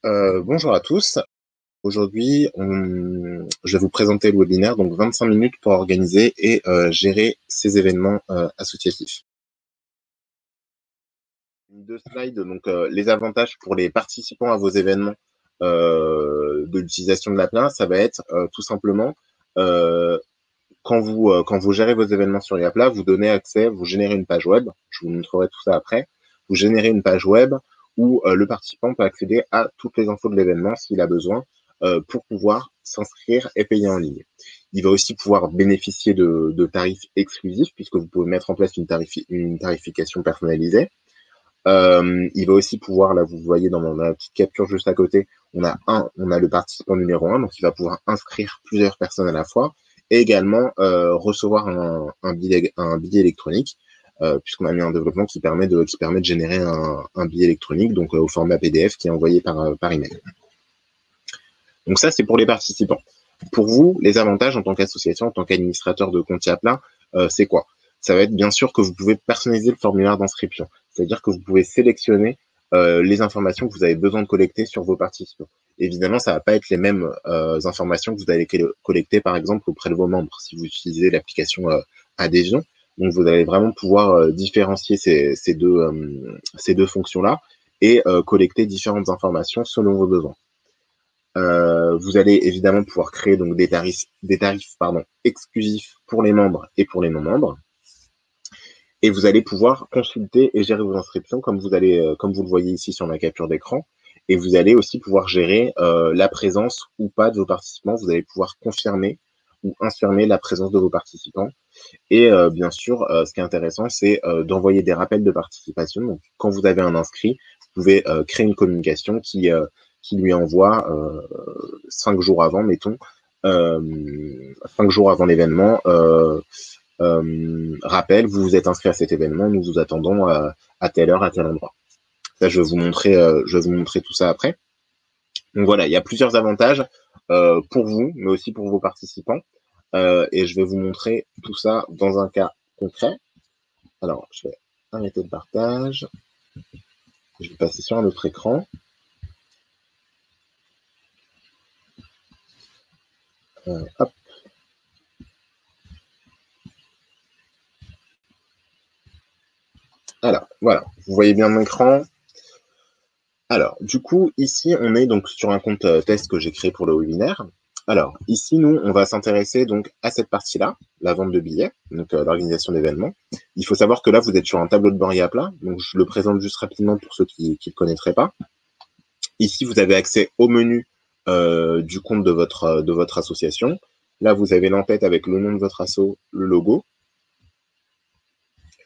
Bonjour à tous. Aujourd'hui, je vais vous présenter le webinaire, donc 25 minutes pour organiser et gérer ces événements associatifs. Deux slides, donc les avantages pour les participants à vos événements de l'utilisation de Yapla, ça va être tout simplement quand vous gérez vos événements sur Yapla, vous donnez accès, vous générez une page web, je vous montrerai tout ça après, vous générez une page web où le participant peut accéder à toutes les infos de l'événement s'il a besoin pour pouvoir s'inscrire et payer en ligne. Il va aussi pouvoir bénéficier de tarifs exclusifs puisque vous pouvez mettre en place une tarification personnalisée. Il va aussi pouvoir, là vous voyez dans ma petite capture juste à côté, on a le participant numéro 1, donc il va pouvoir inscrire plusieurs personnes à la fois et également recevoir un billet électronique, puisqu'on a mis un développement qui permet de générer un billet électronique, donc au format PDF qui est envoyé par email. Donc ça, c'est pour les participants. Pour vous, les avantages en tant qu'association, en tant qu'administrateur de compte Yapla, c'est quoi? Ça va être bien sûr que vous pouvez personnaliser le formulaire d'inscription. C'est-à-dire que vous pouvez sélectionner les informations que vous avez besoin de collecter sur vos participants. Évidemment, ça va pas être les mêmes informations que vous allez collecter, par exemple, auprès de vos membres, si vous utilisez l'application Adhésion. Donc, vous allez vraiment pouvoir différencier ces deux fonctions-là et collecter différentes informations selon vos besoins. Vous allez évidemment pouvoir créer donc des tarifs exclusifs pour les membres et pour les non-membres. Et vous allez pouvoir consulter et gérer vos inscriptions comme vous le voyez ici sur ma capture d'écran. Et vous allez aussi pouvoir gérer la présence ou pas de vos participants. Vous allez pouvoir confirmer ou infirmer la présence de vos participants. Et bien sûr, ce qui est intéressant, c'est d'envoyer des rappels de participation. Donc, quand vous avez un inscrit, vous pouvez créer une communication qui lui envoie 5 jours avant, mettons, 5 jours avant l'événement, rappel, vous vous êtes inscrit à cet événement, nous vous attendons à telle heure, à tel endroit. Ça, je vais vous montrer tout ça après. Donc voilà, il y a plusieurs avantages pour vous, mais aussi pour vos participants. Et je vais vous montrer tout ça dans un cas concret. Alors, je vais arrêter le partage. Je vais passer sur un autre écran. Hop. Alors, voilà, vous voyez bien mon écran. Alors, du coup, ici, on est donc sur un compte test que j'ai créé pour le webinaire. Alors, ici, nous, on va s'intéresser donc à cette partie-là, la vente de billets, donc l'organisation d'événements. Il faut savoir que là, vous êtes sur un tableau de bord Yapla, donc je le présente juste rapidement pour ceux qui ne le connaîtraient pas. Ici, vous avez accès au menu du compte de votre association. Là, vous avez l'entête avec le nom de votre asso, le logo.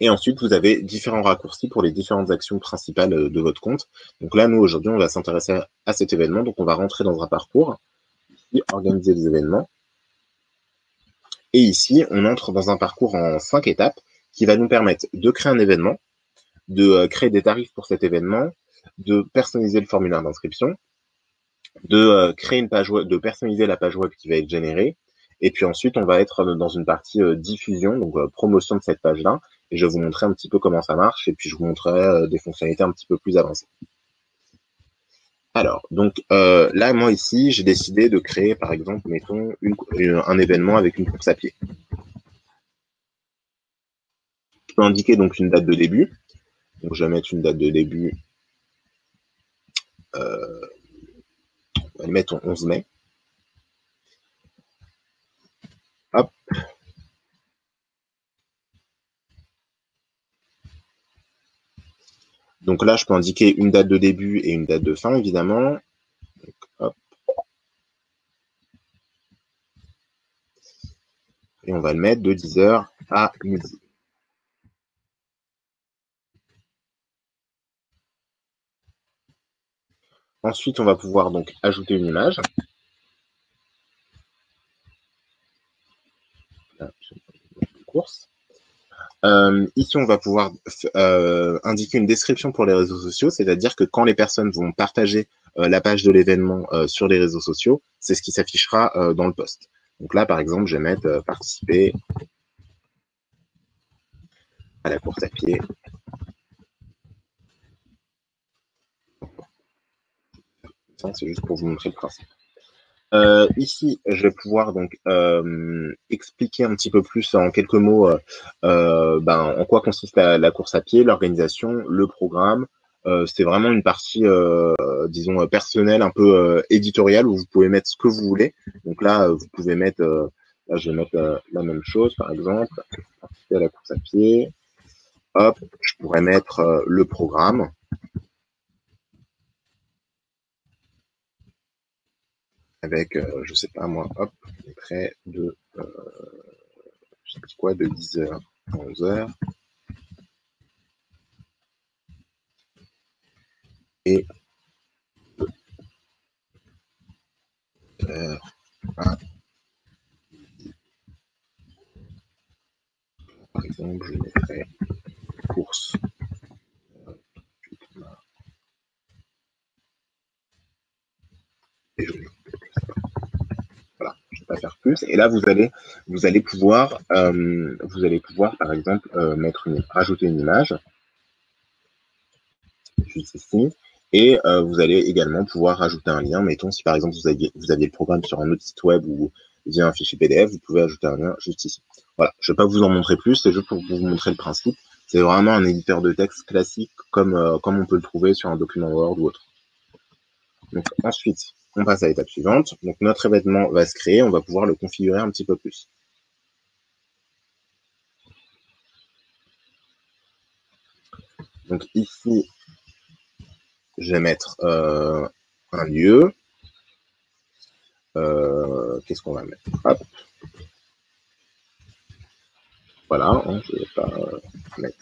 Et ensuite, vous avez différents raccourcis pour les différentes actions principales de votre compte. Donc là, nous, aujourd'hui, on va s'intéresser à cet événement. Donc, on va rentrer dans un parcours, ici, organiser les événements. Et ici, on entre dans un parcours en 5 étapes qui va nous permettre de créer un événement, de créer des tarifs pour cet événement, de personnaliser le formulaire d'inscription, de créer une page web, de personnaliser la page web qui va être générée. Et puis ensuite, on va être dans une partie diffusion, donc promotion de cette page-là. Et je vais vous montrer un petit peu comment ça marche. Et puis, je vous montrerai des fonctionnalités un petit peu plus avancées. Alors, donc là, moi ici, j'ai décidé de créer, par exemple, mettons, un événement avec une course à pied. Je peux indiquer donc une date de début. Donc, je vais mettre une date de début. On va le mettre au 11 mai. Hop. Donc là, je peux indiquer une date de début et une date de fin, évidemment. Donc, hop. Et on va le mettre de 10h à midi. Ensuite, on va pouvoir donc ajouter une image. Là, course. Ici, on va pouvoir indiquer une description pour les réseaux sociaux, c'est-à-dire que quand les personnes vont partager la page de l'événement sur les réseaux sociaux, c'est ce qui s'affichera dans le post. Donc là, par exemple, je vais mettre participer à la course à pied. C'est juste pour vous montrer le principe. Ici, je vais pouvoir donc expliquer un petit peu plus en quelques mots en quoi consiste la course à pied, l'organisation, le programme. C'est vraiment une partie, disons, personnelle, un peu éditoriale, où vous pouvez mettre ce que vous voulez. Donc là, vous pouvez mettre, là, je vais mettre la même chose, par exemple, participer à la course à pied. Hop, je pourrais mettre le programme. Avec, je sais pas moi, hop, je mettrais de, je sais plus quoi, de 10h à 11h. Et par exemple, je mettrais course. Et je voilà, je ne vais pas faire plus. Et là, vous allez pouvoir, par exemple, rajouter une image, juste ici. Et vous allez également pouvoir rajouter un lien. Mettons, si par exemple vous aviez le programme sur un autre site web ou via un fichier PDF, vous pouvez ajouter un lien juste ici. Voilà, je ne vais pas vous en montrer plus, c'est juste pour vous montrer le principe. C'est vraiment un éditeur de texte classique comme on peut le trouver sur un document Word ou autre. Donc ensuite, on passe à l'étape suivante. Donc notre événement va se créer, on va pouvoir le configurer un petit peu plus. Donc ici, je vais mettre un lieu. Qu'est-ce qu'on va mettre? Hop. Voilà, hein, je ne vais pas mettre.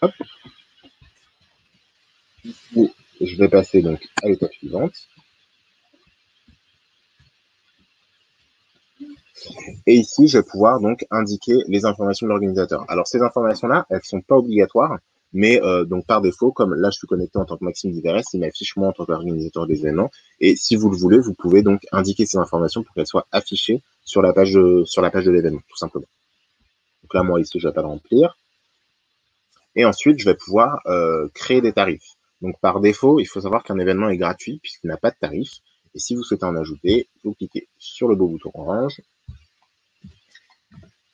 Hop. Ici, je vais passer donc à l'étape suivante. Et ici, je vais pouvoir donc indiquer les informations de l'organisateur. Alors ces informations-là, elles ne sont pas obligatoires, mais donc par défaut, comme là je suis connecté en tant que Maxime Diveres, il m'affiche moi en tant qu'organisateur des événements. Et si vous le voulez, vous pouvez donc indiquer ces informations pour qu'elles soient affichées sur la page de l'événement, tout simplement. Donc là, moi ici, je vais pas le remplir. Et ensuite, je vais pouvoir créer des tarifs. Donc par défaut, il faut savoir qu'un événement est gratuit puisqu'il n'a pas de tarif. Et si vous souhaitez en ajouter, vous cliquez sur le beau bouton orange.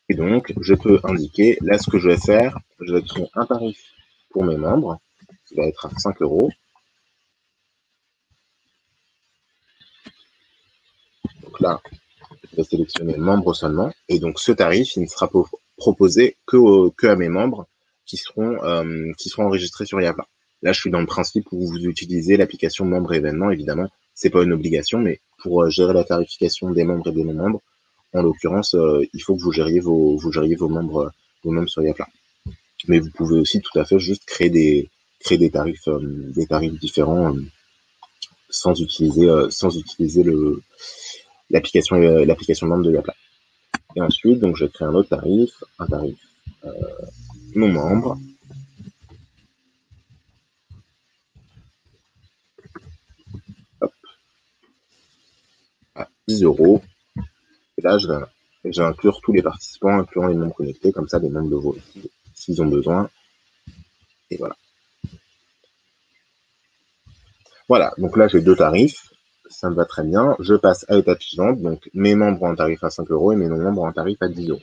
Et donc, je peux indiquer, là, ce que je vais faire, je vais créer un tarif pour mes membres, qui va être à 5 €. Donc là, je vais sélectionner membres seulement. Et donc, ce tarif, il ne sera proposé que à mes membres qui seront enregistrés sur Yapa. Là, je suis dans le principe où vous utilisez l'application membre événement. Évidemment, c'est pas une obligation, mais pour gérer la tarification des membres et des non-membres, en l'occurrence, il faut que vous gériez vos membres sur Yapa. Mais vous pouvez aussi tout à fait juste créer des tarifs différents sans utiliser l'application membre de Yapla. Et ensuite, donc, je crée un autre tarif, non membre. Hop, à 10 €. Et là, je vais inclure tous les participants, incluant les membres connectés, comme ça, les membres de vos équipes, s'ils ont besoin. Et voilà. Voilà, donc là, j'ai deux tarifs. Ça me va très bien. Je passe à l'étape suivante. Donc, mes membres ont un tarif à 5 € et mes non-membres ont un tarif à 10 €.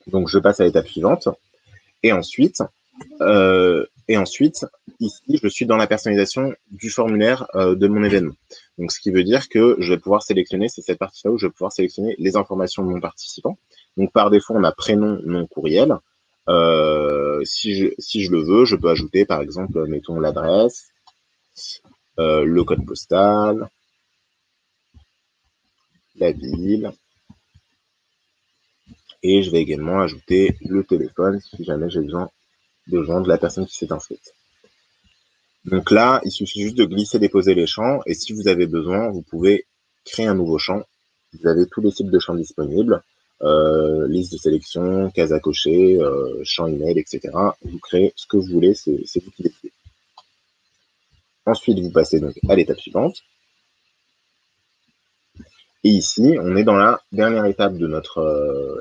Donc, je passe à l'étape suivante. Et ensuite, ici, je suis dans la personnalisation du formulaire de mon événement. Donc, ce qui veut dire que je vais pouvoir sélectionner, c'est cette partie-là où je vais pouvoir sélectionner les informations de mon participant. Donc, par défaut, on a prénom, nom, courriel. Si je le veux, je peux ajouter, par exemple, mettons l'adresse, le code postal, la ville. Et je vais également ajouter le téléphone si jamais j'ai besoin de joindre la personne qui s'est inscrite. Donc là, il suffit juste de glisser-déposer les champs. Et si vous avez besoin, vous pouvez créer un nouveau champ. Vous avez tous les types de champs disponibles. Liste de sélection, case à cocher, champ email, etc. Vous créez ce que vous voulez, c'est vous qui décidez. Ensuite, vous passez donc à l'étape suivante. Et ici, on est dans la dernière étape de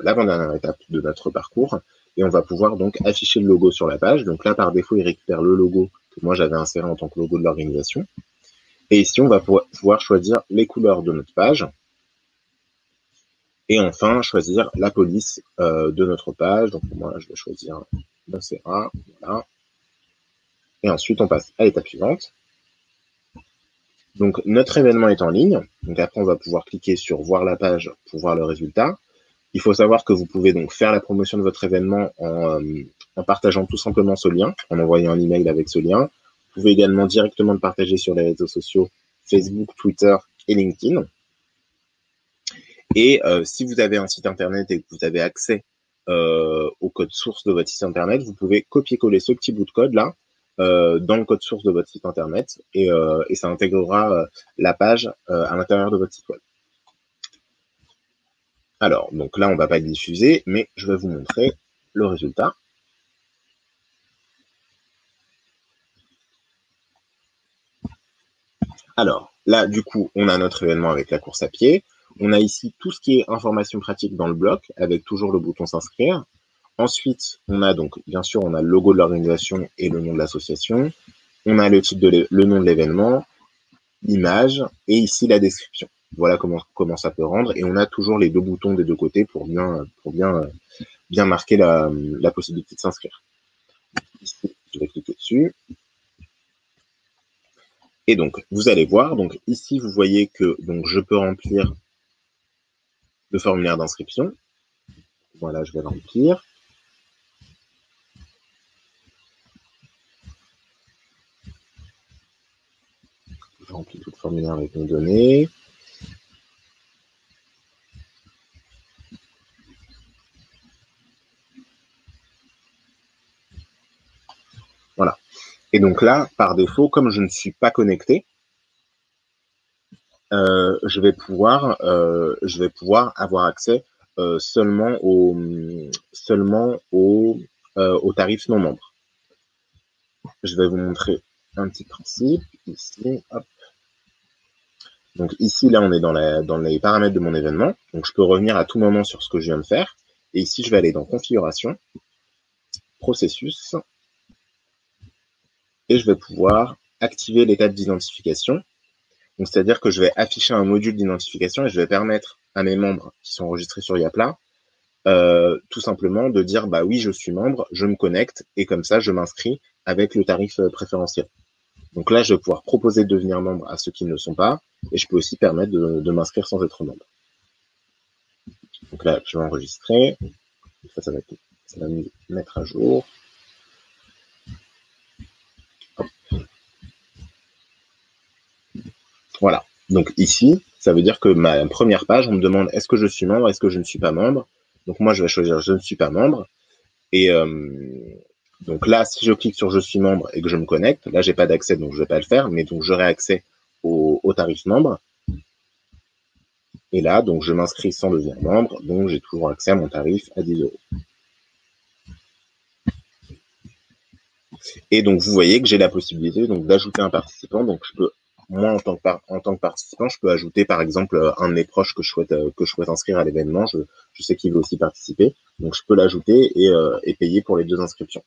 l'avant-dernière étape de notre parcours, et on va pouvoir donc afficher le logo sur la page. Donc là, par défaut, il récupère le logo que moi j'avais inséré en tant que logo de l'organisation. Et ici, on va pouvoir choisir les couleurs de notre page. Et enfin, choisir la police de notre page. Donc moi, je vais choisir Montserrat. Voilà. Et ensuite, on passe à l'étape suivante. Donc notre événement est en ligne. Donc après, on va pouvoir cliquer sur voir la page pour voir le résultat. Il faut savoir que vous pouvez donc faire la promotion de votre événement en partageant tout simplement ce lien, en envoyant un email avec ce lien. Vous pouvez également directement le partager sur les réseaux sociaux Facebook, Twitter et LinkedIn. Et si vous avez un site internet et que vous avez accès au code source de votre site internet, vous pouvez copier-coller ce petit bout de code là dans le code source de votre site internet et ça intégrera la page à l'intérieur de votre site web. Alors, donc là, on ne va pas le diffuser, mais je vais vous montrer le résultat. Alors, là, du coup, on a notre événement avec la course à pied. On a ici tout ce qui est information pratique dans le bloc, avec toujours le bouton s'inscrire. Ensuite, on a donc, bien sûr, on a le logo de l'organisation et le nom de l'association. On a le titre le nom de l'événement, l'image, et ici la description. Voilà comment ça peut rendre. Et on a toujours les deux boutons des deux côtés pour bien marquer la possibilité de s'inscrire. Ici, je vais cliquer dessus. Et donc, vous allez voir, donc ici, vous voyez que donc je peux remplir le formulaire d'inscription. Voilà, je vais le remplir. Je remplis tout le formulaire avec mes données. Voilà. Et donc là, par défaut, comme je ne suis pas connecté, je vais pouvoir avoir accès seulement aux tarifs non membres. Je vais vous montrer un petit principe ici. Hop. Donc ici, là, on est dans les paramètres de mon événement. Donc je peux revenir à tout moment sur ce que je viens de faire. Et ici, je vais aller dans configuration, processus, et je vais pouvoir activer l'étape d'identification. Donc, c'est-à-dire que je vais afficher un module d'identification et je vais permettre à mes membres qui sont enregistrés sur Yapla, tout simplement de dire, bah oui, je suis membre, je me connecte et comme ça, je m'inscris avec le tarif préférentiel. Donc là, je vais pouvoir proposer de devenir membre à ceux qui ne le sont pas et je peux aussi permettre de m'inscrire sans être membre. Donc là, je vais enregistrer. Ça va me mettre à jour. Hop. Voilà. Donc ici, ça veut dire que ma première page, on me demande est-ce que je suis membre, est-ce que je ne suis pas membre. Donc moi, je vais choisir je ne suis pas membre. Et donc là, si je clique sur je suis membre et que je me connecte, là, j'ai pas d'accès, donc je vais pas le faire, mais donc j'aurai accès au tarif membre. Et là, donc je m'inscris sans devenir membre, donc j'ai toujours accès à mon tarif à 10 €. Et donc vous voyez que j'ai la possibilité donc d'ajouter un participant. Donc je peux, moi en tant que participant, je peux ajouter par exemple un de mes proches que je souhaite inscrire à l'événement. Je sais qu'il veut aussi participer, donc je peux l'ajouter et payer pour les deux inscriptions.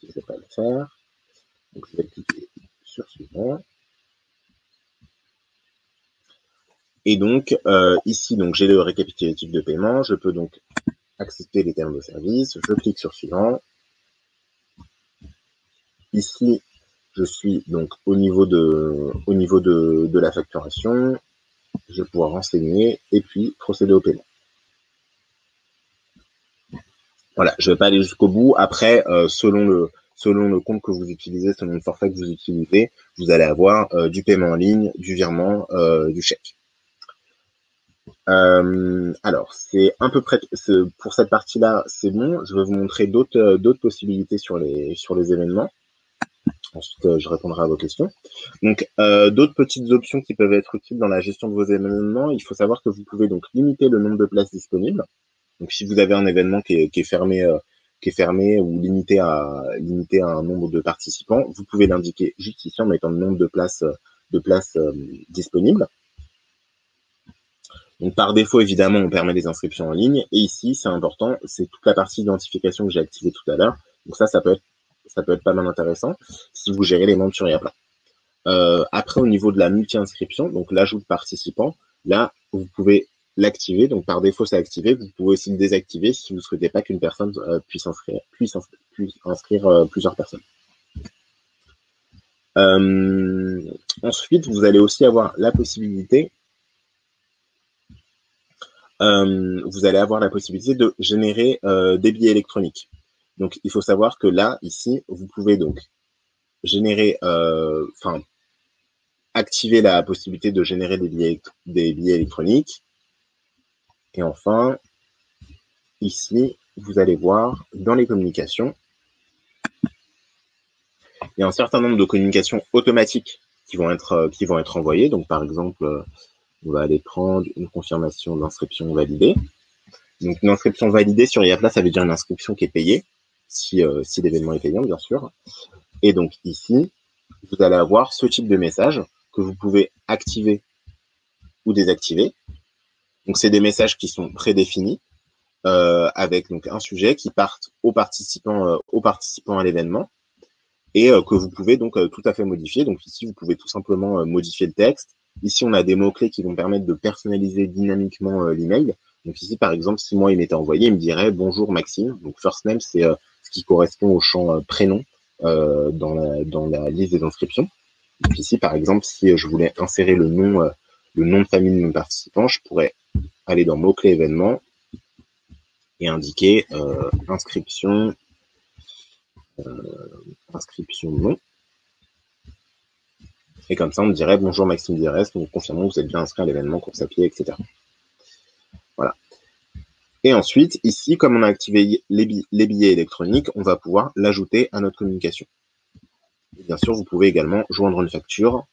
Je ne vais pas le faire. Donc je vais cliquer sur suivant. Et donc ici donc j'ai le récapitulatif de paiement. Je peux donc accepter les termes de service. Je clique sur suivant. Ici, je suis donc au niveau de la facturation. Je vais pouvoir renseigner et puis procéder au paiement. Voilà, je ne vais pas aller jusqu'au bout. Après, selon le compte que vous utilisez, selon le forfait que vous utilisez, vous allez avoir du paiement en ligne, du virement, du chèque. Alors, c'est à peu près pour cette partie-là, c'est bon. Je vais vous montrer d'autres possibilités sur les événements. Ensuite, je répondrai à vos questions. Donc, d'autres petites options qui peuvent être utiles dans la gestion de vos événements, il faut savoir que vous pouvez donc limiter le nombre de places disponibles. Donc, si vous avez un événement qui est fermé ou limité à un nombre de participants, vous pouvez l'indiquer juste ici en mettant le nombre de places disponibles. Donc, par défaut, évidemment, on permet les inscriptions en ligne. Et ici, c'est important, c'est toute la partie d'identification que j'ai activée tout à l'heure. Donc, ça peut être pas mal intéressant si vous gérez les membres sur Yapla. Après, au niveau de la multi-inscription, donc l'ajout de participants, là, vous pouvez l'activer. Donc, par défaut, c'est activé. Vous pouvez aussi le désactiver si vous ne souhaitez pas qu'une personne puisse inscrire plusieurs personnes. Ensuite, vous allez aussi avoir la possibilité de générer des billets électroniques. Donc, il faut savoir que là, ici, vous pouvez donc générer, activer la possibilité de générer des billets électroniques. Et enfin, ici, vous allez voir dans les communications, il y a un certain nombre de communications automatiques qui vont être envoyées. Donc, par exemple, on va aller prendre une confirmation d'inscription validée. Donc, une inscription validée sur Yapla, ça veut dire une inscription qui est payée, si l'événement est payant, bien sûr. Et donc, ici, vous allez avoir ce type de message que vous pouvez activer ou désactiver. Donc, c'est des messages qui sont prédéfinis avec donc un sujet qui partent aux participants à l'événement et que vous pouvez donc tout à fait modifier. Donc, ici, vous pouvez tout simplement modifier le texte. Ici, on a des mots-clés qui vont permettre de personnaliser dynamiquement l'email. Donc ici, par exemple, si moi, il m'était envoyé, il me dirait « Bonjour Maxime ». Donc first name, c'est ce qui correspond au champ prénom dans la liste des inscriptions. Donc ici, par exemple, si je voulais insérer le nom de famille de mon participant, je pourrais aller dans mots-clés événements et indiquer inscription nom. Et comme ça, on me dirait « Bonjour Maxime Direst, nous confirmons que vous êtes bien inscrit à l'événement course à pied, etc. » Voilà. Et ensuite, ici, comme on a activé les billets électroniques, on va pouvoir l'ajouter à notre communication. Et bien sûr, vous pouvez également joindre une facture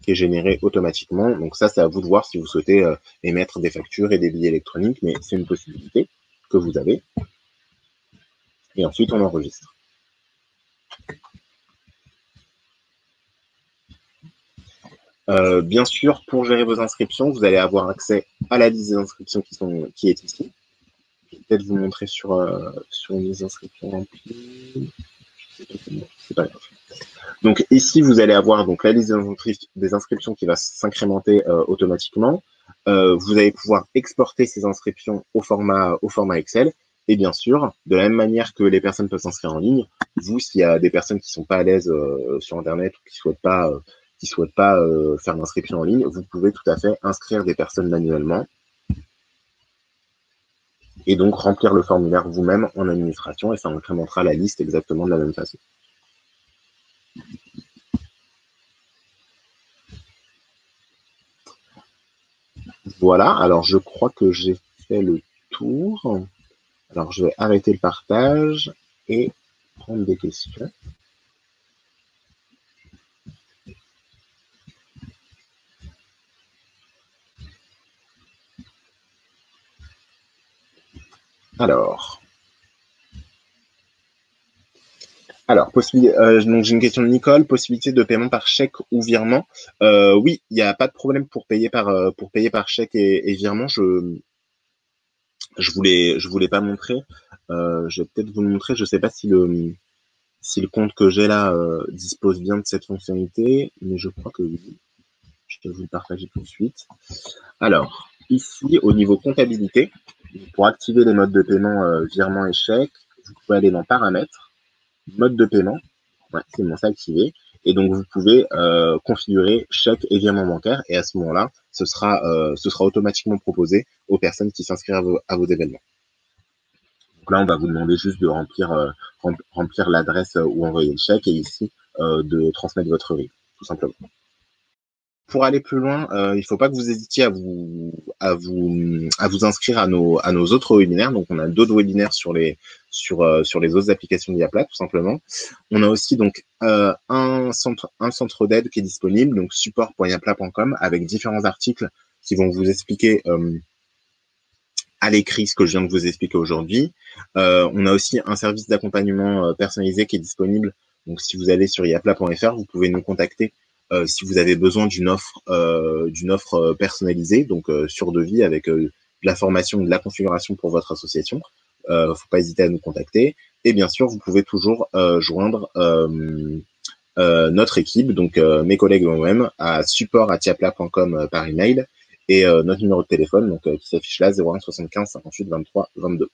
qui est générée automatiquement. Donc ça, c'est à vous de voir si vous souhaitez émettre des factures et des billets électroniques, mais c'est une possibilité que vous avez. Et ensuite, on enregistre. Bien sûr, pour gérer vos inscriptions, vous allez avoir accès à la liste des inscriptions qui est ici. Je vais peut-être vous montrer sur les inscriptions remplies. C'est pas grave. Donc ici, vous allez avoir donc la liste des inscriptions qui va s'incrémenter automatiquement. Vous allez pouvoir exporter ces inscriptions au format Excel. Et bien sûr, de la même manière que les personnes peuvent s'inscrire en ligne, vous, s'il y a des personnes qui sont pas à l'aise sur Internet ou qui souhaitent pas faire l'inscription en ligne, vous pouvez tout à fait inscrire des personnes manuellement et donc remplir le formulaire vous-même en administration et ça incrémentera la liste exactement de la même façon. Voilà, alors je crois que j'ai fait le tour. Alors je vais arrêter le partage et prendre des questions. Alors, donc j'ai une question de Nicole, possibilité de paiement par chèque ou virement. Oui, il n'y a pas de problème pour payer par chèque et virement. Je voulais pas montrer. Je vais peut-être vous le montrer. Je sais pas si le compte que j'ai là dispose bien de cette fonctionnalité, mais je crois que oui. Je vais vous le partager tout de suite. Alors, ici, au niveau comptabilité, pour activer les modes de paiement virement et chèque, vous pouvez aller dans Paramètres, mode de paiement. Ouais, c'est bon, c'est activé. Et donc, vous pouvez configurer chèque et virement bancaire. Et à ce moment-là, ce sera automatiquement proposé aux personnes qui s'inscrivent à vos événements. Donc là, on va vous demander juste de remplir l'adresse où envoyer le chèque et ici, de transmettre votre RIB, tout simplement. Pour aller plus loin, il ne faut pas que vous hésitiez à vous inscrire à nos autres webinaires. Donc, on a d'autres webinaires sur les autres applications de Yapla, tout simplement. On a aussi donc un centre d'aide qui est disponible, donc support.yapla.com, avec différents articles qui vont vous expliquer à l'écrit ce que je viens de vous expliquer aujourd'hui. On a aussi un service d'accompagnement personnalisé qui est disponible. Donc, si vous allez sur yapla.fr, vous pouvez nous contacter si vous avez besoin d'une offre personnalisée, donc sur devis avec de la formation, de la configuration pour votre association, faut pas hésiter à nous contacter. Et bien sûr, vous pouvez toujours joindre notre équipe, donc mes collègues et moi-même, à support@tiapla.com par email, et notre numéro de téléphone, donc qui s'affiche là, 01 75 58 23 22.